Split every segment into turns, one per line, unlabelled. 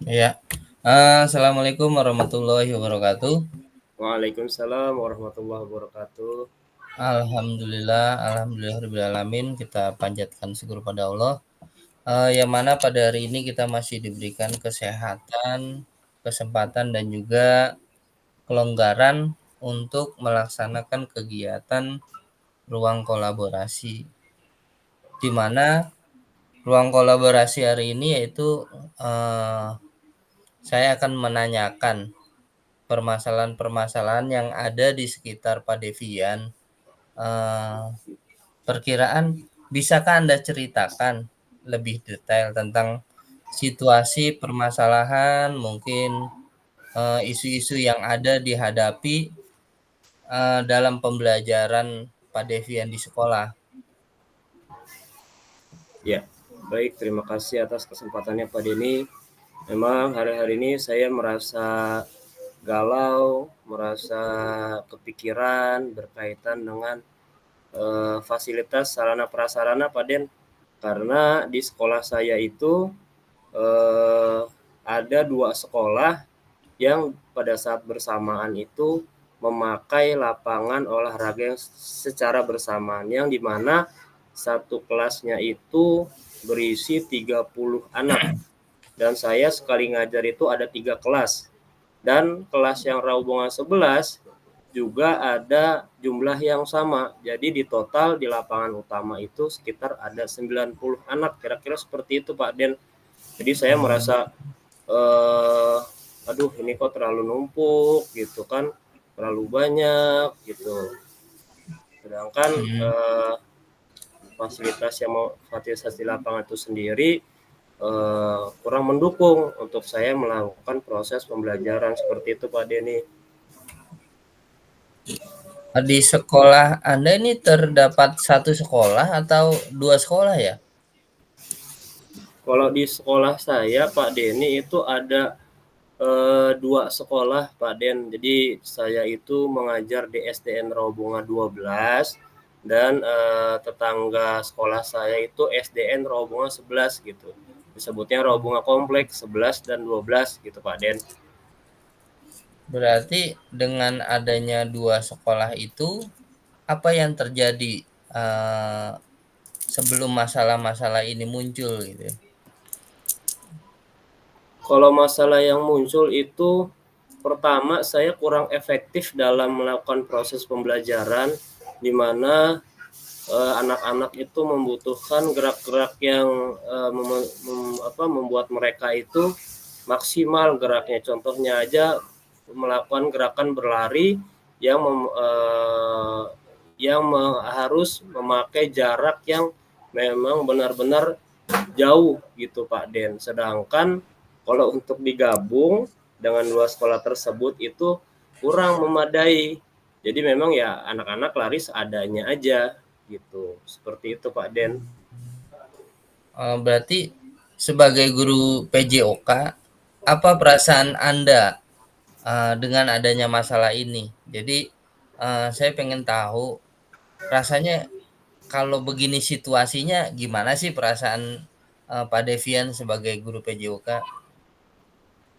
Iya. Assalamualaikum warahmatullahi wabarakatuh.
Waalaikumsalam warahmatullahi wabarakatuh.
Alhamdulillah, alhamdulillahirabbil alamin. Kita panjatkan syukur pada Allah. Yang mana pada hari ini kita masih diberikan kesehatan, kesempatan dan juga kelonggaran untuk melaksanakan kegiatan ruang kolaborasi. Di mana ruang kolaborasi hari ini yaitu eh, saya akan menanyakan permasalahan-permasalahan yang ada di sekitar Padevian. Eh, Perkiraan bisakah Anda ceritakan lebih detail tentang situasi permasalahan, mungkin isu-isu yang ada dihadapi dalam pembelajaran Padevian di sekolah?
Ya, baik, terima kasih atas kesempatannya Pak Denny. Memang hari-hari ini saya merasa galau, merasa kepikiran berkaitan dengan fasilitas sarana prasarana Pak Den. Karena di sekolah saya itu eh, ada 2 sekolah yang pada saat bersamaan itu memakai lapangan olahraga yang secara bersamaan, yang dimana satu kelasnya itu berisi 30 anak, dan saya sekali ngajar itu ada 3 kelas, dan kelas yang Raubungan 11 juga ada jumlah yang sama. Jadi di total di lapangan utama itu sekitar ada 90 anak, kira-kira seperti itu Pak Den. Jadi saya
Hmm.
merasa eh, aduh ini kok terlalu numpuk gitu kan, terlalu banyak gitu. Sedangkan
Hmm.
fasilitas di lapangan itu sendiri kurang mendukung untuk saya melakukan proses pembelajaran seperti itu Pak Denny.
Di sekolah Anda ini terdapat satu sekolah atau dua sekolah ya?
Kalau di sekolah saya Pak Denny itu ada 2 sekolah Pak Den. Jadi saya itu mengajar di SDN Raubunga 12, dan tetangga sekolah saya itu SDN Raubunga 11 gitu. Disebutnya Raubunga Kompleks 11 dan 12 gitu Pak Den.
Berarti dengan adanya dua sekolah itu, apa yang terjadi eh, sebelum masalah-masalah ini muncul gitu?
Kalau masalah yang muncul itu, pertama saya kurang efektif dalam melakukan proses pembelajaran, di mana anak-anak itu membutuhkan gerak-gerak yang membuat mereka itu maksimal geraknya. Contohnya aja melakukan gerakan berlari yang harus memakai jarak yang memang benar-benar jauh gitu Pak Den. Sedangkan kalau untuk digabung dengan 2 sekolah tersebut itu kurang memadai. Jadi memang ya anak-anak lari seadanya aja gitu. Seperti itu Pak Den.
Berarti sebagai guru PJOK, apa perasaan Anda dengan adanya masalah ini? Jadi saya pengen tahu rasanya kalau begini situasinya gimana sih perasaan Pak Devian sebagai guru PJOK?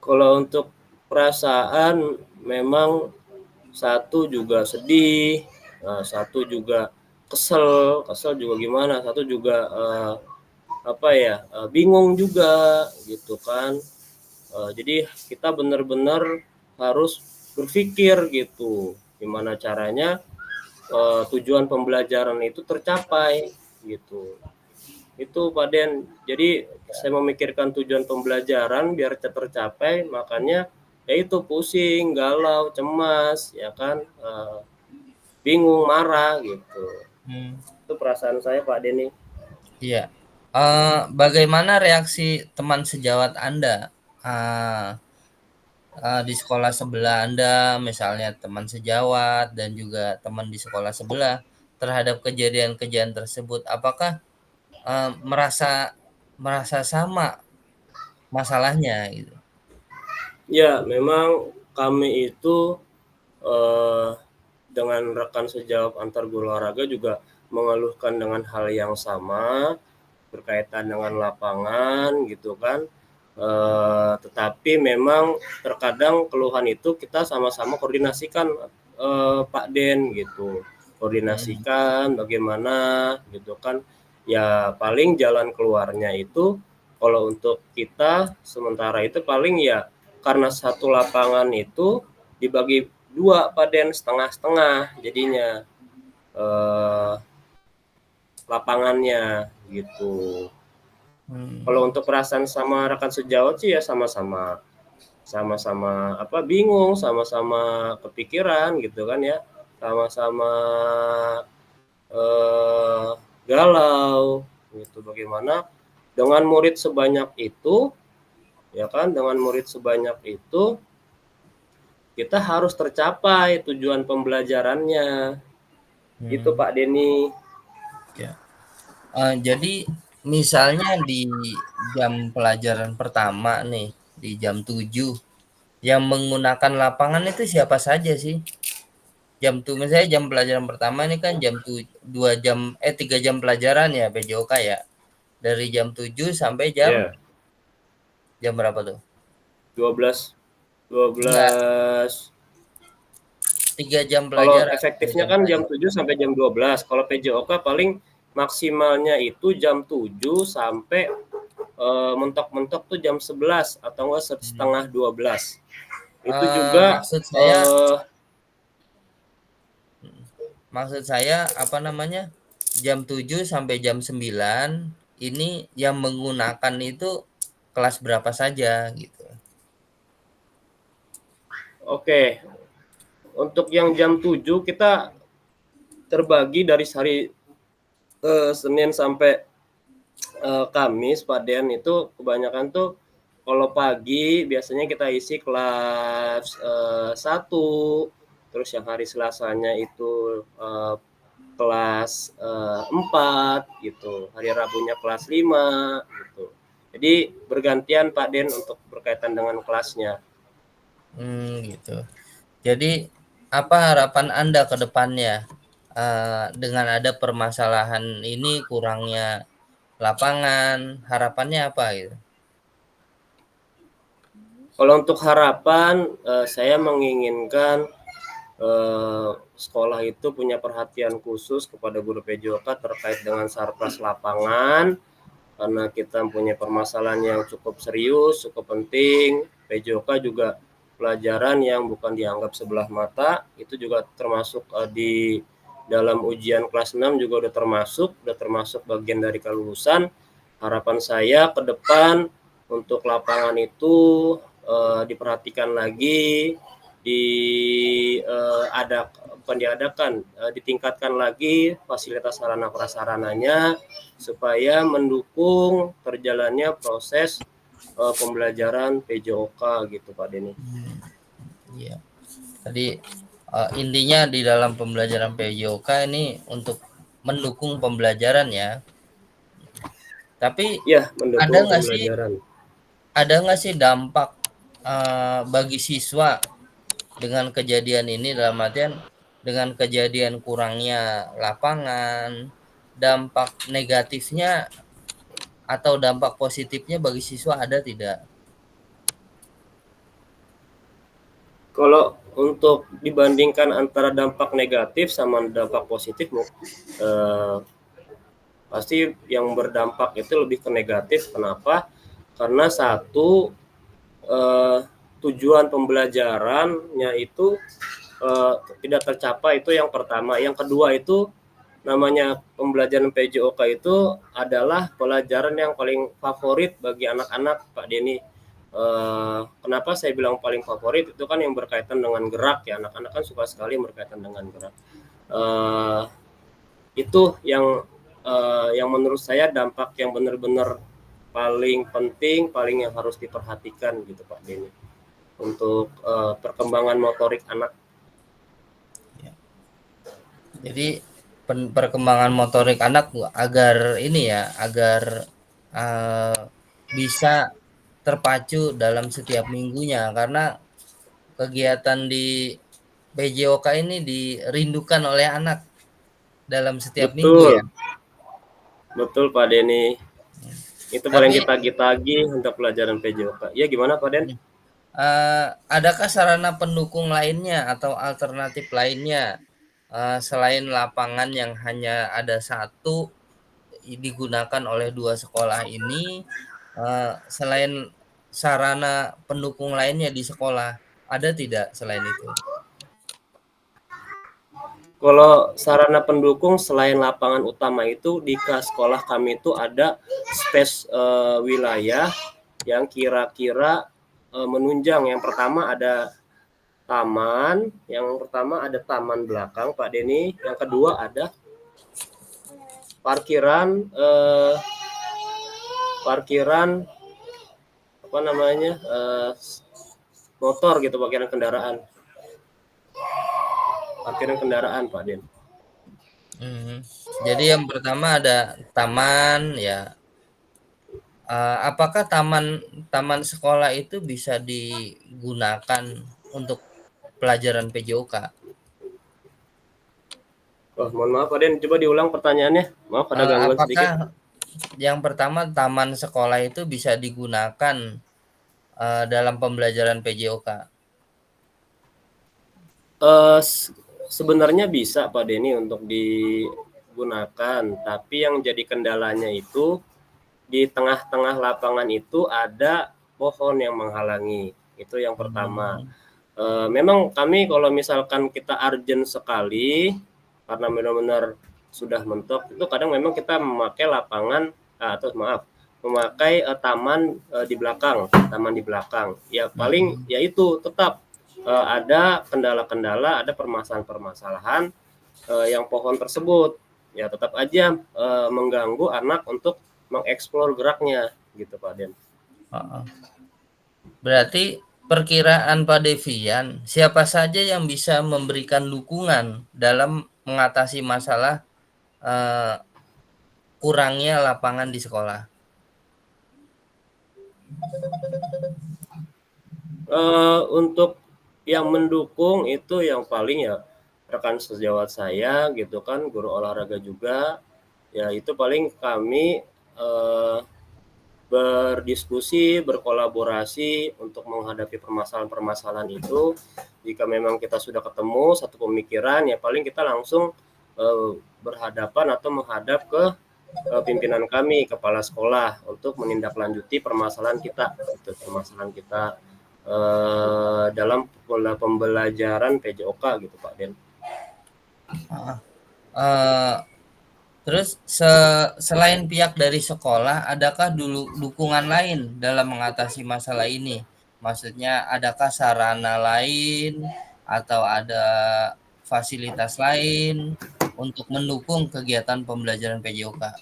Kalau untuk perasaan, memang satu juga sedih, satu juga kesel, kesel juga gimana, satu juga bingung juga gitu kan. Jadi kita benar-benar harus berpikir gitu, gimana caranya tujuan pembelajaran itu tercapai gitu. Itu Pak Den. Jadi saya memikirkan tujuan pembelajaran biar tercapai, makanya ya itu pusing, galau, cemas, ya kan, bingung, marah gitu.
Hmm,
Itu perasaan saya Pak Denny.
iya. Bagaimana reaksi teman sejawat Anda? Eh, di sekolah sebelah Anda, misalnya teman sejawat dan juga teman di sekolah sebelah terhadap kejadian-kejadian tersebut, apakah merasa merasa sama masalahnya gitu?
Ya, memang kami itu eh, dengan rekan sejawat antar guru olahraga juga mengeluhkan dengan hal yang sama, berkaitan dengan lapangan gitu kan. Tetapi memang terkadang keluhan itu kita sama-sama koordinasikan, Pak Den gitu.
Mhm.
Koordinasikan bagaimana gitu kan. Ya paling jalan keluarnya itu kalau untuk kita sementara itu paling ya karena satu lapangan itu dibagi 2 Pak Den, setengah-setengah jadinya lapangannya gitu. Kalau
Mmm,
untuk perasaan sama rekan sejawat sih ya sama-sama apa bingung, sama-sama kepikiran gitu kan ya, sama-sama eh, galau gitu. Bagaimana dengan murid sebanyak itu, ya kan, dengan murid sebanyak itu kita harus tercapai tujuan pembelajarannya. Gitu
mmm,
Pak Denny.
ya. Jadi misalnya di jam pelajaran pertama nih, di jam 7 yang menggunakan lapangan itu siapa saja sih? Misalnya jam pelajaran pertama ini kan 3 jam pelajaran ya PJOK ya? Dari jam 7 sampai
Ya,
jam berapa tuh?
12 dua
Enggak,
belas
3 jam
Kalau
pelajaran, 3
efektifnya
jam
kan jam
pelajaran.
7 sampai jam 12. Kalau PJOK paling maksimalnya itu jam 7 sampai mentok-mentok tuh jam 11 atau enggak setengah
Mmm,
12. Itu juga
maksud saya
eh,
mhm, maksud saya, apa namanya, jam 7 sampai jam 9 ini yang menggunakan itu kelas berapa saja gitu?
oke. Untuk yang jam 7 kita terbagi dari hari Senin sampai Kamis, Pak Den, itu kebanyakan tuh kalau pagi biasanya kita isi kelas 1, terus yang hari Selasanya itu kelas 4 gitu, hari Rabunya kelas 5 gitu. Jadi bergantian Pak Den untuk berkaitan dengan kelasnya.
Gitu. Jadi, apa harapan Anda ke depannya, dengan ada permasalahan ini, kurangnya lapangan, harapannya apa gitu?
Kalau untuk harapan, saya menginginkan sekolah itu punya perhatian khusus kepada guru PJOK terkait dengan sarpras lapangan, karena kita punya permasalahan yang cukup serius, cukup penting. PJOK juga pelajaran yang bukan dianggap sebelah mata, itu juga termasuk di dalam ujian kelas 6 juga udah termasuk bagian dari kelulusan. Harapan saya ke depan untuk lapangan itu diperhatikan lagi, di ada bukan diadakan, ditingkatkan lagi fasilitas sarana prasarananya supaya mendukung terjalannya proses pembelajaran PJOK gitu Pak Denny.
Mmm, iya. Tadi, intinya di dalam pembelajaran PJOK ini untuk mendukung pembelajaran ya. Tapi
Ya,
ada
mendukung
nggak sih
pembelajaran.
dampak, bagi siswa dengan kejadian ini, dalam artian dengan kejadian kurangnya lapangan, dampak negatifnya atau dampak positifnya bagi siswa ada tidak?
Kalau untuk dibandingkan antara dampak negatif sama dampak positif, eh, pasti yang berdampak itu lebih ke negatif. Kenapa? Karena satu, eh, tujuan pembelajarannya itu tidak tercapai, itu yang pertama. Yang kedua itu namanya pembelajaran PJOK itu adalah pelajaran yang paling favorit bagi anak-anak Pak Denny. Kenapa saya bilang paling favorit, itu kan yang berkaitan dengan gerak ya, anak-anak kan suka sekali berkaitan dengan gerak. Eh, itu yang menurut saya dampak yang benar-benar paling penting, paling yang harus diperhatikan gitu Pak Denny untuk perkembangan motorik anak.
Ya. Jadi perkembangan motorik anak agar ini ya, agar bisa terpacu dalam setiap minggunya, karena kegiatan di PJOK ini dirindukan oleh anak dalam setiap minggu ya.
Betul, betul Pak Denny. Itu paling
Tapi
ditagih-tagih untuk pelajaran PJOK. Ya gimana Pak Den?
adakah sarana pendukung lainnya atau alternatif lainnya, selain lapangan yang hanya ada satu digunakan oleh 2 sekolah ini, selain sarana pendukung lainnya di sekolah, ada tidak selain itu?
Kalau sarana pendukung selain lapangan utama itu di sekolah kami itu ada space wilayah yang kira-kira menunjang. Yang pertama ada taman, yang pertama ada taman belakang Pak Denny, yang kedua ada parkiran parkiran apa namanya motor gitu, parkiran kendaraan Pak Den.
Mhm. Jadi yang pertama ada taman ya, apakah taman taman sekolah itu bisa digunakan untuk pelajaran PJOK?
Oh, mohon maaf Pak Den, coba diulang pertanyaannya, maaf ada gangguan sedikit.
Apakah yang pertama taman sekolah itu bisa digunakan, dalam pembelajaran PJOK?
Sebenarnya bisa Pak Denny untuk digunakan, tapi yang jadi kendalanya itu di tengah-tengah lapangan itu ada pohon yang menghalangi. Itu yang pertama.
Mmm,
Memang kami kalau misalkan kita urgent sekali karena benar-benar sudah mentok, itu kadang memang kita memakai lapangan atau maaf, memakai taman di belakang. Ya paling
mhm.
ya itu tetap ada kendala-kendala, ada permasalahan-permasalahan yang pohon tersebut ya tetap aja mengganggu anak untuk mengeksplor geraknya gitu Pak Den.
Heeh. Berarti perkiraan Pak Devian, siapa saja yang bisa memberikan dukungan dalam mengatasi masalah, eee, kurangnya lapangan di sekolah?
Untuk yang mendukung itu yang paling ya rekan sejawat saya gitu kan, guru olahraga juga, ya itu paling kami berdiskusi, berkolaborasi untuk menghadapi permasalahan-permasalahan itu. Jika memang kita sudah ketemu satu pemikiran, ya paling kita langsung berhadapan atau menghadap ke pimpinan kami, kepala sekolah, untuk menindaklanjuti permasalahan kita, gitu, permasalahan kita dalam pembelajaran PJOK gitu Pak Den.
Heeh. Eee, terus selain pihak dari sekolah, adakah dulu dukungan lain dalam mengatasi masalah ini? Maksudnya adakah sarana lain atau ada fasilitas lain untuk mendukung kegiatan pembelajaran PJOK?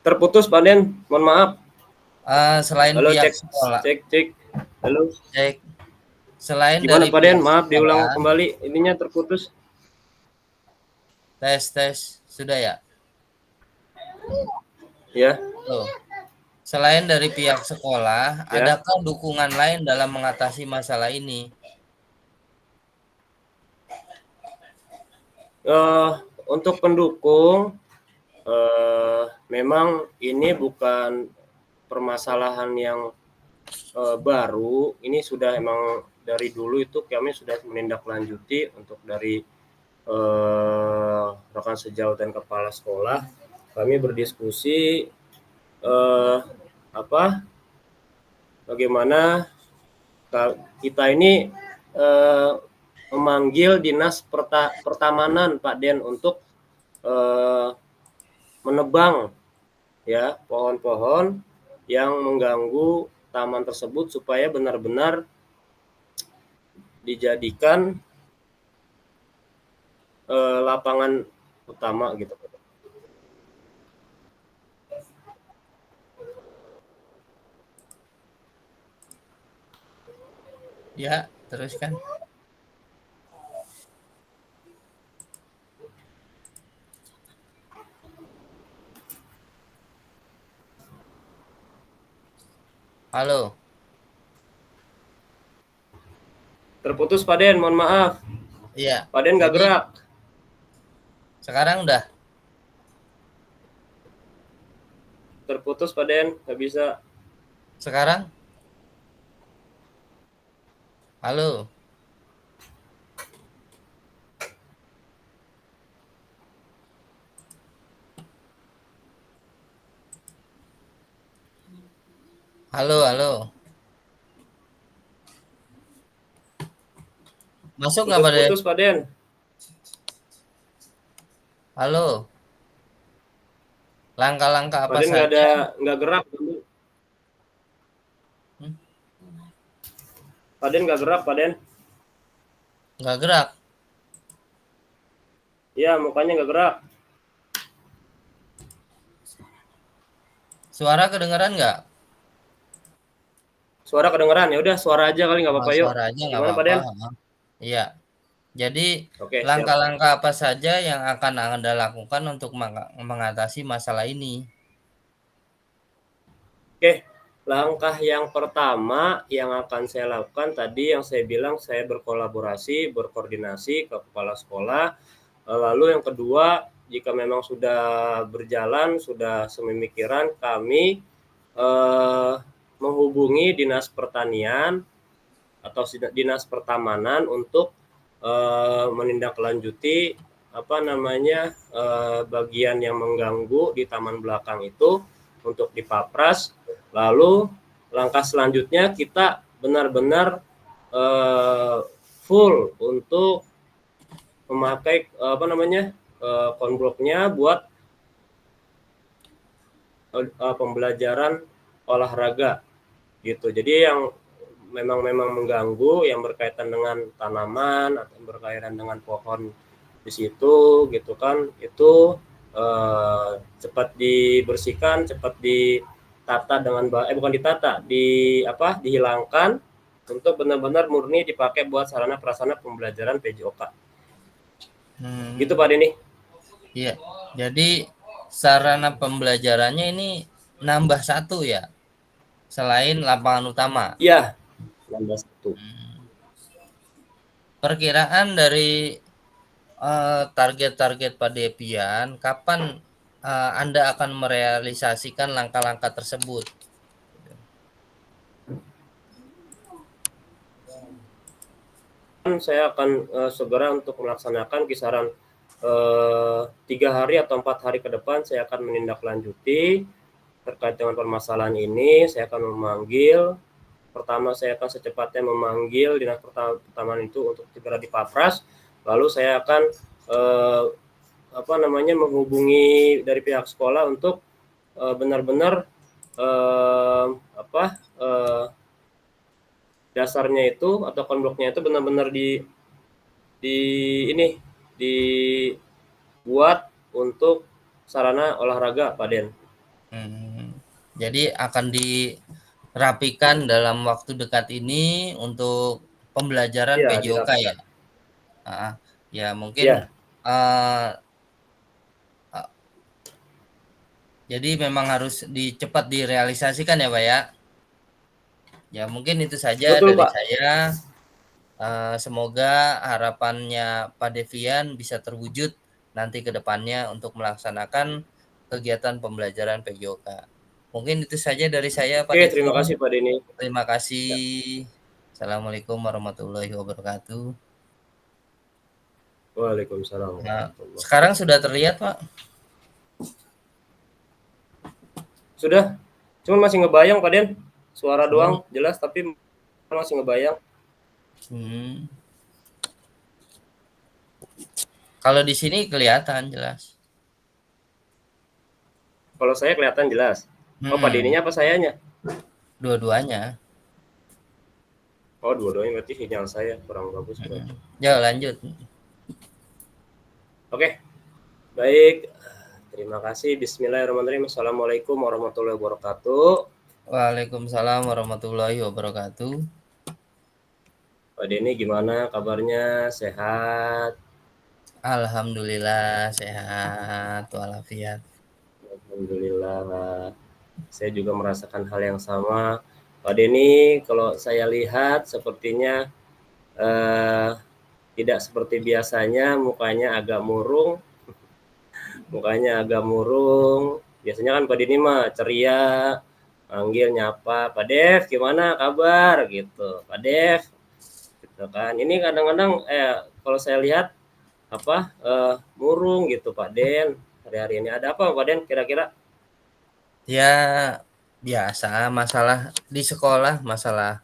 Terputus Pak Den, mohon maaf.
Selain
Halo,
pihak
cek
sekolah
cek cek. Halo.
cek selain
Gimana
dari
Pak Den?
pihak
Maaf diulang
sekolah
kembali, ininya terputus.
tes tes, sudah ya?
Ya,
Tuh. Selain dari pihak sekolah,
ya.
adakah dukungan lain dalam mengatasi masalah ini?
Eh, untuk pendukung, memang ini bukan permasalahan yang baru. Ini sudah emang dari dulu itu kami sudah menindaklanjuti untuk dari rekan sejawat dan kepala sekolah. Kami berdiskusi apa bagaimana kita ini eh, memanggil dinas pertamanan Pak Den untuk eh, menebang ya pohon-pohon yang mengganggu taman tersebut supaya benar-benar dijadikan lapangan utama gitu.
Ya, teruskan. Halo.
Terputus Pak Den, mohon maaf.
Iya.
Pak Den nggak
Jadi
gerak.
sekarang udah.
terputus Pak Den, nggak bisa.
Sekarang? Halo? Halo, halo. Masuk nggak, Pak Den?
Putus-putus Pak Den.
Halo? Langkah-langkah
Pak
apa
Den
saja?
nggak gerak.
Hmm,
Pak Den nggak gerak Pak Den.
nggak gerak.
Iya, mukanya nggak gerak.
Suara kedengeran nggak?
Suara kedengeran, ya udah suara aja kali nggak
Oh,
apa-apa yuk.
suara aja nggak
Gimana Pak
apa-apa.
Den?
Iya. Jadi
Oke, siap.
langkah-langkah apa saja yang akan Anda lakukan untuk mengatasi masalah ini?
Oke, langkah yang pertama yang akan saya lakukan tadi yang saya bilang saya berkolaborasi, berkoordinasi ke kepala sekolah. Lalu yang kedua, jika memang sudah berjalan, sudah sememikiran, kami menghubungi Dinas Pertanian atau Dinas Pertamanan untuk menindaklanjuti bagian yang mengganggu di taman belakang itu untuk dipapras. Lalu langkah selanjutnya kita benar-benar full untuk memakai konbloknya buat pembelajaran olahraga gitu. Jadi yang memang mengganggu yang berkaitan dengan tanaman atau berkaitan dengan pohon di situ gitu kan, itu cepat dibersihkan, cepat ditata dengan bukan ditata, dihilangkan untuk benar-benar murni dipakai buat sarana prasarana pembelajaran PJOK. Gitu Pak Denny.
Iya. Jadi sarana pembelajarannya ini nambah satu ya, selain lapangan utama.
Iya, nambah satu.
Perkiraan dari target-target Pak Depian, kapan Anda akan merealisasikan langkah-langkah tersebut?
Saya akan segera untuk melaksanakan kisaran 3 hari atau 4 hari ke depan. Saya akan menindaklanjuti terkait dengan permasalahan ini. Saya akan memanggil, pertama saya akan secepatnya memanggil Dinas Pertamanan itu untuk segera dipapras. Lalu saya akan menghubungi dari pihak sekolah untuk benar-benar dasarnya itu atau konbloknya itu benar-benar dibuat untuk sarana olahraga Pak Den.
Jadi akan dirapikan dalam waktu dekat ini untuk pembelajaran
Ya,
PJOK ya. Ya mungkin
ya.
Jadi memang harus cepat direalisasikan ya Pak ya. Ya mungkin itu saja
Betul
dari
Pak.
saya. Semoga harapannya Pak Devian bisa terwujud nanti ke depannya untuk melaksanakan kegiatan pembelajaran PJOK. Mungkin itu saja dari saya Pak
Oke, terima
Devian.
kasih Pak Denny.
Terima kasih.
Ya.
Assalamualaikum warahmatullahi wabarakatuh.
Waalaikumsalam.
Nah, sekarang sudah terlihat Pak?
Sudah. Cuma masih ngebayang Pak Den. Suara doang jelas tapi masih ngebayang.
Kalau di sini kelihatan jelas.
Kalau saya kelihatan jelas. Oh, Pak Denny-nya apa sayanya?
Dua-duanya.
Oh, dua-duanya berarti sinyal saya kurang bagus berarti.
Ya, lanjut.
Oke. Baik. Terima kasih. Bismillahirrahmanirrahim. Assalamualaikum warahmatullahi wabarakatuh.
Waalaikumsalam warahmatullahi wabarakatuh.
Pak Denny gimana kabarnya? Sehat?
Alhamdulillah sehat walafiat.
Alhamdulillah. Saya juga merasakan hal yang sama. Pak Denny, kalau saya lihat sepertinya tidak seperti biasanya, mukanya agak murung. Biasanya kan Pak Denny mah ceria, manggil, nyapa, "Pak Dev gimana kabar?" gitu, "Pak Dev," gitu kan. Ini kadang-kadang kalau saya lihat murung gitu Pak Den hari-hari ini. Ada apa Pak Den kira-kira?
Ya biasa masalah di sekolah, masalah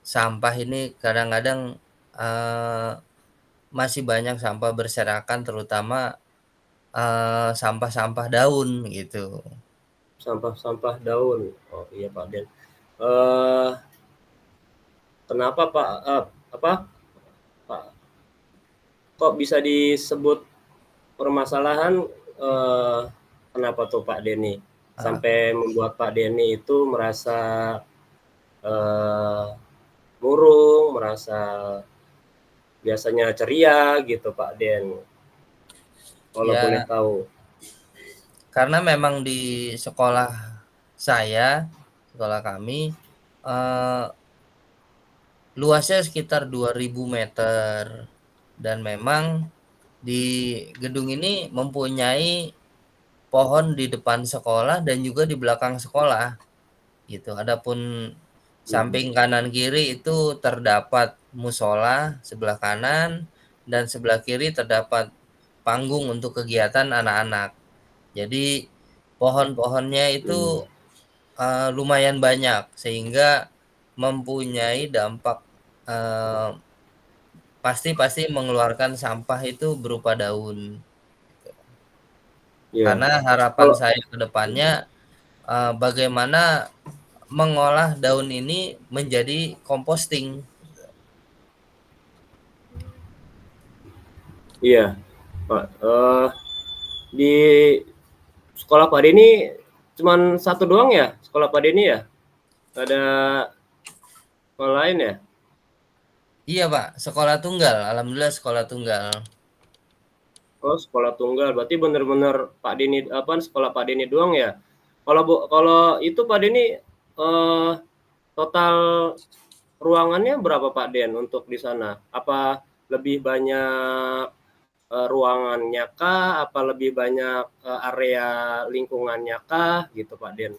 sampah ini kadang-kadang, eee, masih banyak sampah berserakan terutama, sampah-sampah daun gitu.
Sampah-sampah daun. Oh iya Pak Den. Eh kenapa Pak apa Pak kok bisa disebut permasalahan kenapa tuh Pak Denny
Heeh,
sampai membuat Pak Denny itu merasa eh, murung, merasa biasanya ceria gitu Pak Den. Kalau boleh
ya
tahu.
karena memang di sekolah saya, sekolah kami, eee, luasnya sekitar 2.000 meter dan memang di gedung ini mempunyai pohon di depan sekolah dan juga di belakang sekolah, gitu. Adapun
Mhm.
samping kanan kiri itu terdapat musola sebelah kanan dan sebelah kiri terdapat panggung untuk kegiatan anak-anak. Jadi pohon-pohonnya
Hmm.
itu, lumayan banyak sehingga mempunyai dampak, eee, pasti pasti mengeluarkan sampah itu berupa daun, gitu.
Iya.
Karena harapan
Kalau
saya ke depannya, bagaimana mengolah daun ini menjadi composting.
iya, Pak. Di sekolah Pak Denny cuman satu doang ya? Sekolah Pak Denny ya? Nggak ada sekolah lain ya?
Iya, Pak, sekolah tunggal, alhamdulillah sekolah tunggal.
Oh, sekolah tunggal. Berarti bener-bener Pak Denny apa sekolah Pak Denny doang ya? Kalau itu Pak Denny eh, total ruangannya berapa Pak Den untuk di sana? Apa lebih banyak ruangannya kah? Apa lebih banyak area lingkungannya kah? Gitu Pak Den.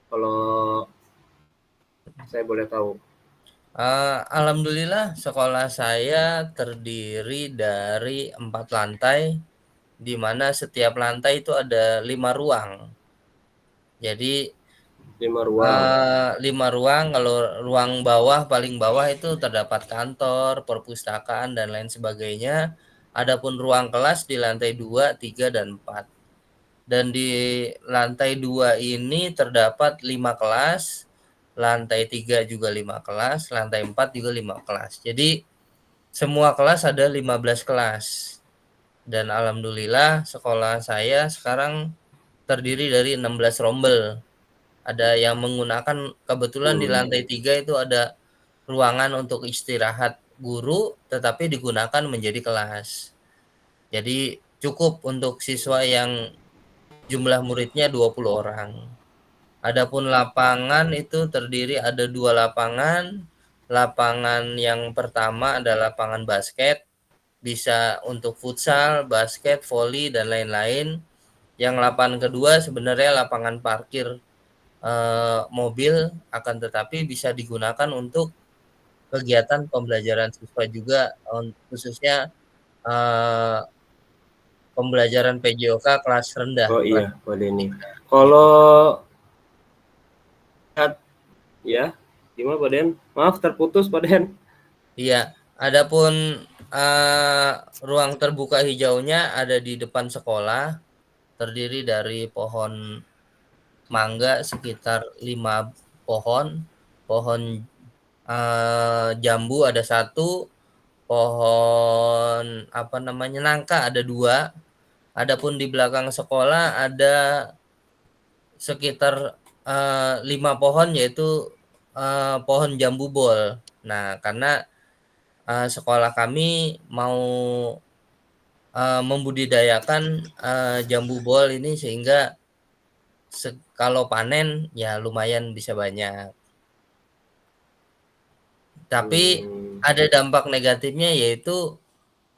Kalau saya boleh tahu.
Alhamdulillah sekolah saya terdiri dari 4 lantai, di mana setiap lantai itu ada 5 ruang. Jadi,
5 ruang.
5 ruang, kalau ruang bawah, paling bawah itu terdapat kantor, perpustakaan, dan lain sebagainya. Adapun ruang kelas di lantai 2, 3, dan 4. Dan di lantai 2 ini terdapat 5 kelas, lantai 3 juga 5 kelas, lantai 4 juga 5 kelas. Jadi semua kelas ada 15 kelas. Dan alhamdulillah sekolah saya sekarang terdiri dari 16 rombel. Ada yang menggunakan kebetulan di
Hmm.
lantai 3 itu ada ruangan untuk istirahat guru, tetapi digunakan menjadi kelas. Jadi cukup untuk siswa yang jumlah muridnya 20 orang. Adapun lapangan itu terdiri ada 2 lapangan. Lapangan yang pertama adalah lapangan basket, bisa untuk futsal, basket, voli, dan lain-lain. Yang lapangan kedua sebenarnya lapangan parkir, mobil, akan tetapi bisa digunakan untuk kegiatan pembelajaran siswa juga, khususnya, eee, pembelajaran PJOK kelas rendah,
Oh
kelas
iya, Pak Denny.
gitu.
Kalau ya, gimana Pak Den? Maaf terputus Pak Den.
Iya, adapun, eee, ruang terbuka hijaunya ada di depan sekolah, terdiri dari pohon mangga sekitar 5 pohon, pohon, jambu ada satu, pohon apa namanya, nangka ada 2. Adapun di belakang sekolah ada sekitar, 5 pohon yaitu, pohon jambu bol. Nah, karena, sekolah kami mau, membudidayakan, jambu bol ini sehingga kalau panen ya lumayan bisa banyak. Tapi
Hmm.
ada dampak negatifnya yaitu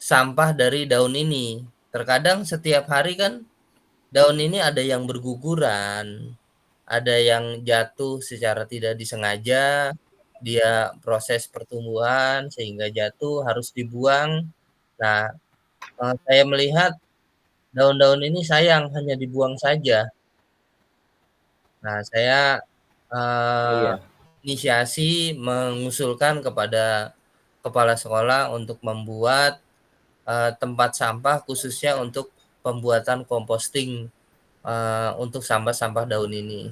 sampah dari daun ini. Terkadang setiap hari kan daun ini ada yang berguguran, ada yang jatuh secara tidak disengaja, dia proses pertumbuhan sehingga jatuh harus dibuang. Nah, saya melihat daun-daun ini sayang hanya dibuang saja. Nah, saya, eee,
Iya,
inisiasi mengusulkan kepada kepala sekolah untuk membuat, tempat sampah khususnya untuk pembuatan composting, untuk sampah-sampah daun ini.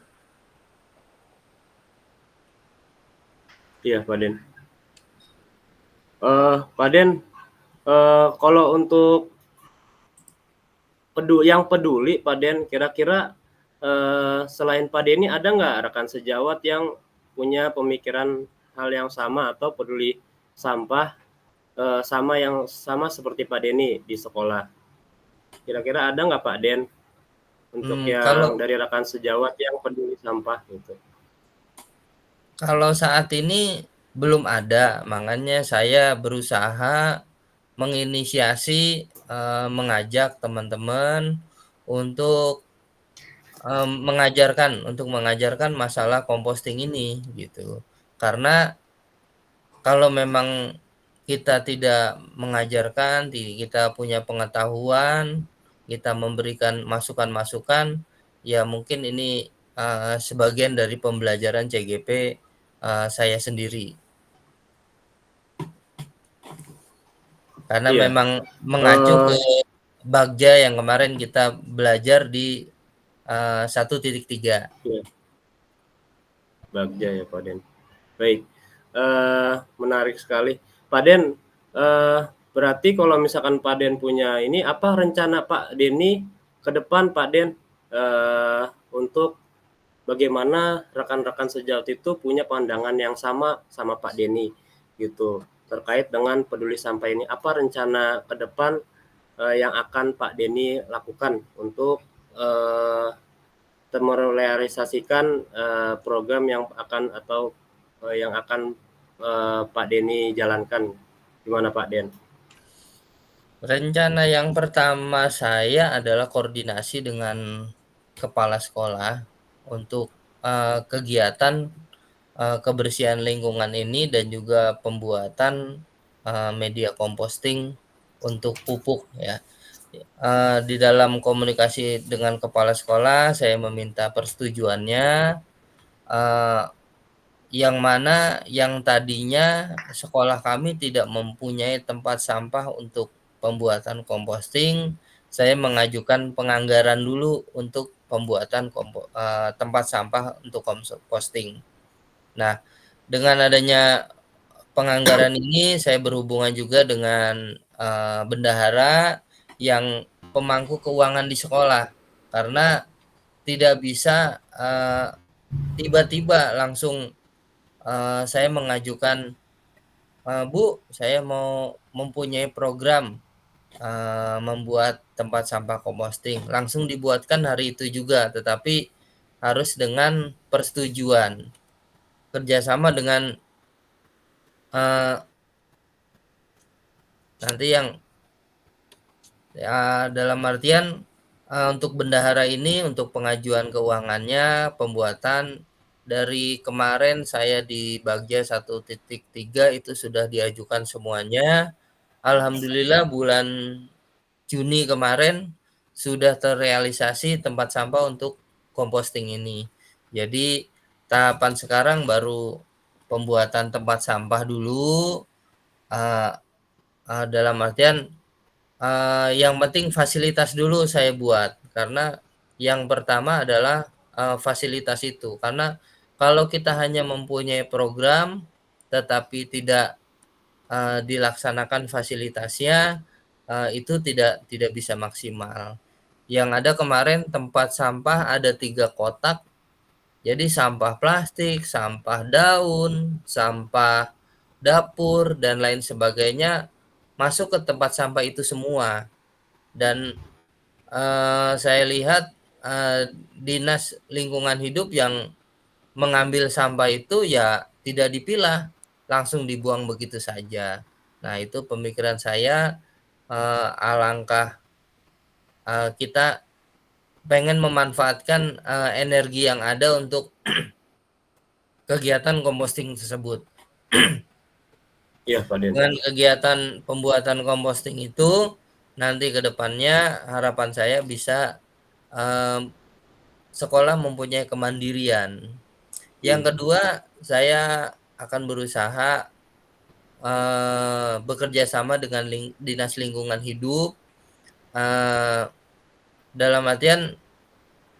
iya Pak Den. Pak Den, kalau untuk yang peduli Pak Den, kira-kira, selain Pak Denny ada nggak rekan sejawat yang punya pemikiran hal yang sama atau peduli sampah, sama seperti Pak Denny di sekolah? Kira-kira ada nggak Pak Den untuk yang
Kalau
dari rekan sejawat yang peduli sampah gitu?
kalau saat ini belum ada, makanya saya berusaha menginisiasi, mengajak teman-teman untuk, mengajarkan masalah composting ini, gitu. Karena kalau memang kita tidak mengajarkan, kita punya pengetahuan, kita memberikan masukan-masukan, ya mungkin ini, sebagian dari pembelajaran CGP, saya sendiri. Karena
Iya,
memang mengacu ke
eee,
Bagja yang kemarin kita belajar di, 1.3.
iya, Bagja ya Pak Den. Baik, menarik sekali. Pak Den, eee, berarti kalau misalkan Pak Den punya ini, apa rencana Pak Denny ke depan Pak Den, untuk bagaimana rekan-rekan sejawat itu punya pandangan yang sama sama Pak Denny gitu, terkait dengan peduli sampah ini. Apa rencana ke depan, yang akan Pak Denny lakukan untuk, eee, merealisasikan, program yang akan atau, yang akan, Pak Denny jalankan, gimana Pak Den?
Rencana yang pertama saya adalah koordinasi dengan kepala sekolah untuk, kegiatan, kebersihan lingkungan ini dan juga pembuatan, media composting untuk pupuk ya. Di dalam komunikasi dengan kepala sekolah saya meminta persetujuannya, eee yang mana yang tadinya sekolah kami tidak mempunyai tempat sampah untuk pembuatan composting, saya mengajukan penganggaran dulu untuk pembuatan tempat sampah untuk composting. Nah, dengan adanya penganggaran ini saya berhubungan juga dengan, bendahara yang pemangku keuangan di sekolah. Karena tidak bisa, tiba-tiba langsung saya mengajukan, "Bu, saya mau mempunyai program, membuat tempat sampah composting." Langsung dibuatkan hari itu juga, tetapi harus dengan persetujuan, kerjasama dengan, eee, nanti yang dalam artian, untuk bendahara ini, untuk pengajuan keuangannya, pembuatan dari kemarin saya di Bagja 1.3 itu sudah diajukan semuanya. Alhamdulillah bulan Juni kemarin sudah terrealisasi tempat sampah untuk composting ini. Jadi tahapan sekarang baru pembuatan tempat sampah dulu, eee dalam artian, yang penting fasilitas dulu saya buat, karena yang pertama adalah, fasilitas itu. Karena kalau kita hanya mempunyai program, tetapi tidak, dilaksanakan fasilitasnya, itu tidak bisa maksimal. Yang ada kemarin tempat sampah ada 3 kotak, jadi sampah plastik, sampah daun, sampah dapur, dan lain sebagainya masuk ke tempat sampah itu semua. Dan, saya lihat, dinas lingkungan hidup yang mengambil sampah itu ya tidak dipilah, langsung dibuang begitu saja. Nah itu pemikiran saya, alangkah, kita pengen memanfaatkan, energi yang ada untuk kegiatan komposting tersebut.
Iya, Pak Den.
Dengan kegiatan pembuatan komposting itu, nanti ke depannya harapan saya bisa, mmm, sekolah mempunyai kemandirian. Yang
Mmm,
kedua, saya akan berusaha, bekerja sama dengan dinas lingkungan hidup, eee, dalam artian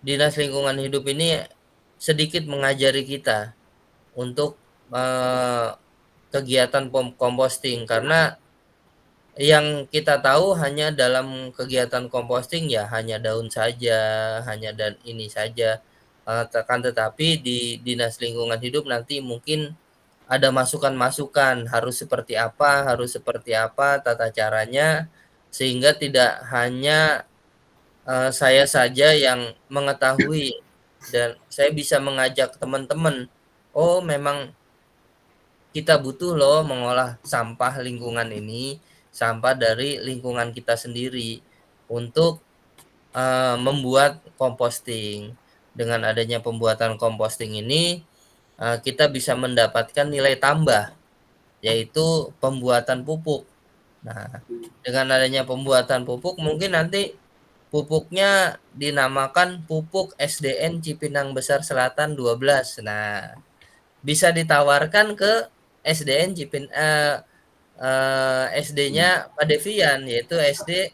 dinas lingkungan hidup ini sedikit mengajari kita untuk, kegiatan komposting karena yang kita tahu hanya dalam kegiatan komposting ya hanya daun saja, hanya dan ini saja, tetapi di dinas lingkungan hidup nanti mungkin ada masukan-masukan harus seperti apa tata caranya, sehingga tidak hanya, saya saja yang mengetahui dan saya bisa mengajak teman-teman, "Oh memang kita butuh loh mengolah sampah lingkungan ini, sampah dari lingkungan kita sendiri untuk, membuat composting. Dengan adanya pembuatan composting ini, kita bisa mendapatkan nilai tambah, yaitu pembuatan pupuk. Nah, dengan adanya pembuatan pupuk mungkin nanti pupuknya dinamakan pupuk SDN Cipinang Besar Selatan 12. Nah, bisa ditawarkan ke SDN
mmm,
SD-nya Pak Devian, yaitu SD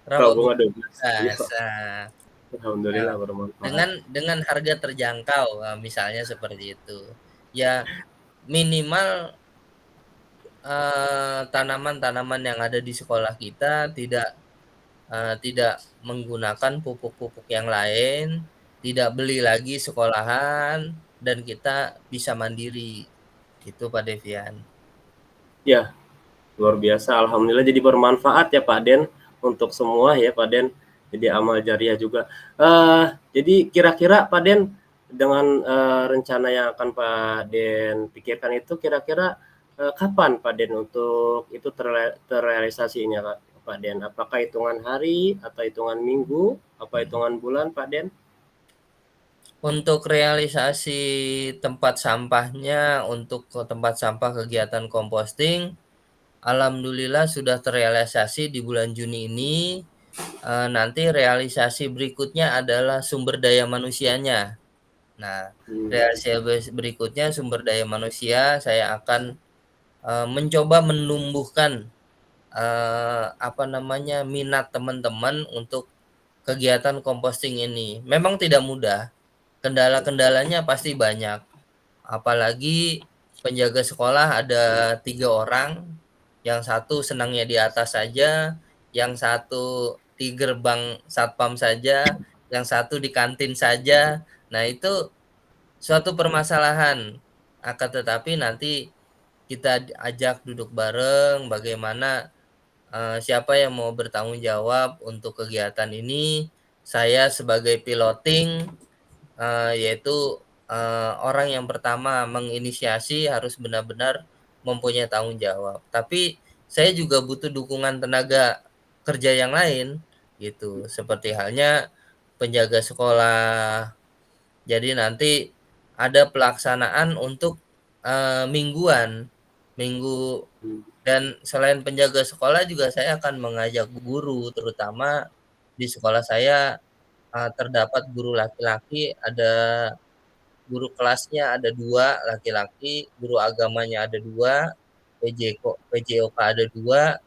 Rawabuaya
Rawabunga
12. Iya,
12. Nah,
alhamdulillah bermanfaat.
dengan harga terjangkau, misalnya seperti itu. Ya minimal, tanaman-tanaman yang ada di sekolah kita tidak menggunakan pupuk-pupuk yang lain, tidak beli lagi sekolahan, dan kita bisa mandiri, gitu Pak Devian.
Iya, luar biasa, alhamdulillah jadi bermanfaat ya Pak Den, untuk semua ya Pak Den, jadi amal jariah juga. Jadi kira-kira Pak Den, dengan, rencana yang akan Pak Den pikirkan itu kira-kira, kapan Pak Den untuk itu terrealisasinya Pak Den? Apakah hitungan hari atau hitungan minggu, apa hitungan bulan Pak Den?
Untuk realisasi tempat sampahnya, untuk ke tempat sampah kegiatan composting, alhamdulillah sudah terrealisasi di bulan Juni ini, nanti realisasi berikutnya adalah sumber daya manusianya. Nah,
Mmm,
realisasi berikutnya sumber daya manusia, saya akan, mencoba menumbuhkan, apa namanya, minat teman-teman untuk kegiatan composting ini. Memang tidak mudah, kendala-kendalanya pasti banyak. Apalagi penjaga sekolah ada 3 orang, yang satu senangnya di atas saja, yang satu di gerbang satpam saja, yang satu di kantin saja. Nah, itu suatu permasalahan. Akan tetapi nanti kita ajak duduk bareng bagaimana, siapa yang mau bertanggung jawab untuk kegiatan ini. Saya sebagai piloting, yaitu, orang yang pertama menginisiasi harus benar-benar mempunyai tanggung jawab. Tapi saya juga butuh dukungan tenaga kerja yang lain, gitu. Seperti halnya penjaga sekolah. Jadi nanti ada pelaksanaan untuk, mingguan, minggu
mmm,
dan selain penjaga sekolah juga saya akan mengajak guru, terutama di sekolah saya, terdapat guru laki-laki, ada guru kelasnya ada 2 laki-laki, guru agamanya ada 2, PJOK ada 2.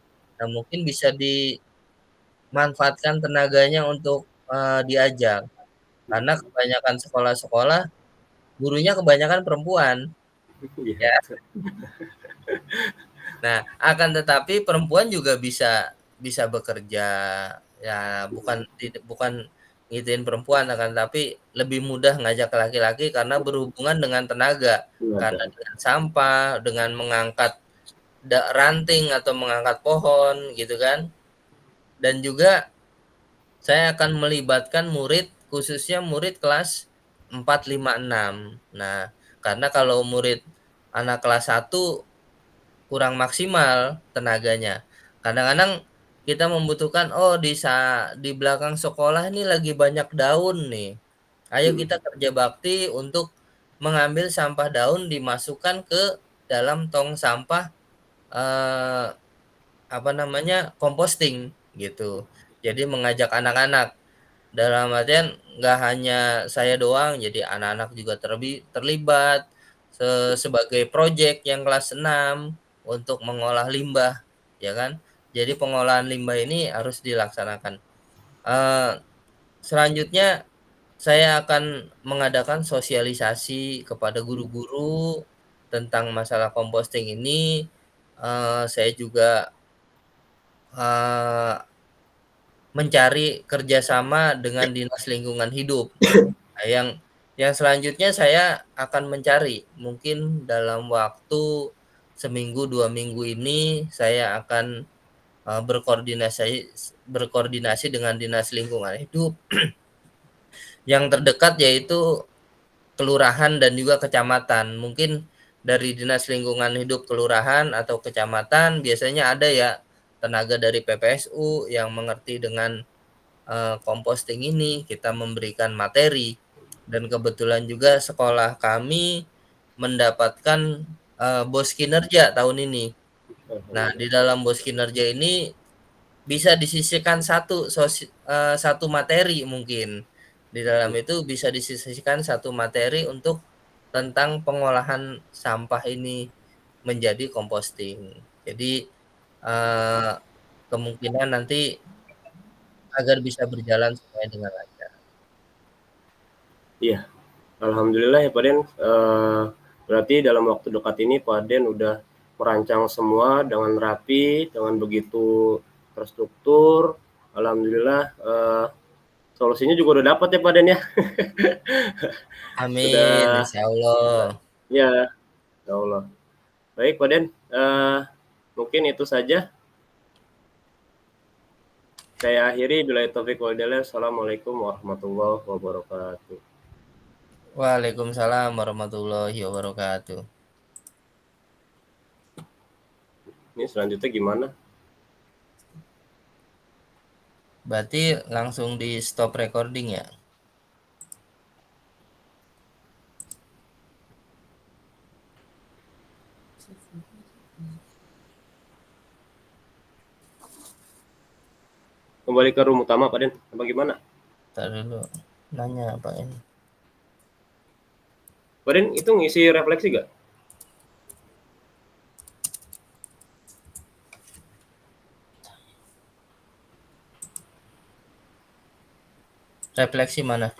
Nah mungkin bisa dimanfaatkan tenaganya untuk, diajak, karena kebanyakan sekolah-sekolah gurunya kebanyakan perempuan,
iya
ya.
betul.
Nah, akan tetapi perempuan juga bisa bisa bekerja, ya bukan ngituin perempuan, akan tetapi lebih mudah ngajak laki-laki karena berhubungan dengan tenaga, karena
Tenaga.
dengan sampah, dengan mengangkat ranting atau mengangkat pohon gitu kan, dan juga saya akan melibatkan murid, khususnya murid kelas 4, 5, 6. Nah, karena kalau murid anak kelas 1 kurang maksimal tenaganya. Kadang-kadang kita membutuhkan, "Oh, di belakang sekolah ini lagi banyak daun nih. Ayo
Mhm,
kita kerja bakti untuk mengambil sampah daun dimasukkan ke dalam tong sampah, eee, apa namanya, komposting," gitu. Jadi mengajak anak-anak, dalam artian nggak hanya saya doang, jadi anak-anak juga terlibat sebagai project yang kelas 6 untuk mengolah limbah, ya kan. Jadi pengolahan limbah ini harus dilaksanakan. Eee, Selanjutnya saya akan mengadakan sosialisasi kepada guru-guru tentang masalah composting ini. Saya juga, eee, mencari kerjasama dengan Dinas Lingkungan Hidup. Nah, yang selanjutnya saya akan mencari, mungkin dalam waktu seminggu, 2 minggu ini saya akan, berkoordinasi dengan Dinas Lingkungan Hidup yang terdekat, yaitu kelurahan dan juga kecamatan. Mungkin dari Dinas Lingkungan Hidup kelurahan atau kecamatan biasanya ada ya tenaga dari PPSU yang mengerti dengan, composting ini, kita memberikan materi. Dan kebetulan juga sekolah kami mendapatkan, BOS kinerja tahun ini. Nah, di
alhamdulillah.
dalam BOS kinerja ini bisa disisihkan satu materi mungkin. Di dalam
Mhm,
itu bisa disisihkan satu materi untuk tentang pengolahan sampah ini menjadi composting. Jadi, eee, kemungkinan nanti agar bisa berjalan semuanya dengan lancar.
iya, alhamdulillah ya Pak Den, berarti dalam waktu dekat ini Pak Den udah merancang semua dengan rapi, dengan begitu terstruktur. Alhamdulillah, solusinya juga udah dapat ya Pak Den ya?
Amin,
Sudah
insyaallah.
ya, ya Allah. Baik Pak Den, mungkin itu saja. Saya akhiri, billahi taufik wal hidayah. Assalamualaikum warahmatullahi wabarakatuh.
Waalaikumsalam warahmatullahi wabarakatuh.
Ini selanjutnya gimana?
Berarti langsung di stop recording ya?
Kembali ke room utama Pak Den, apa gimana?
Entar dulu, nanya apa ini?
Pak Den itu ngisi refleksi gak?
Refleksi mana?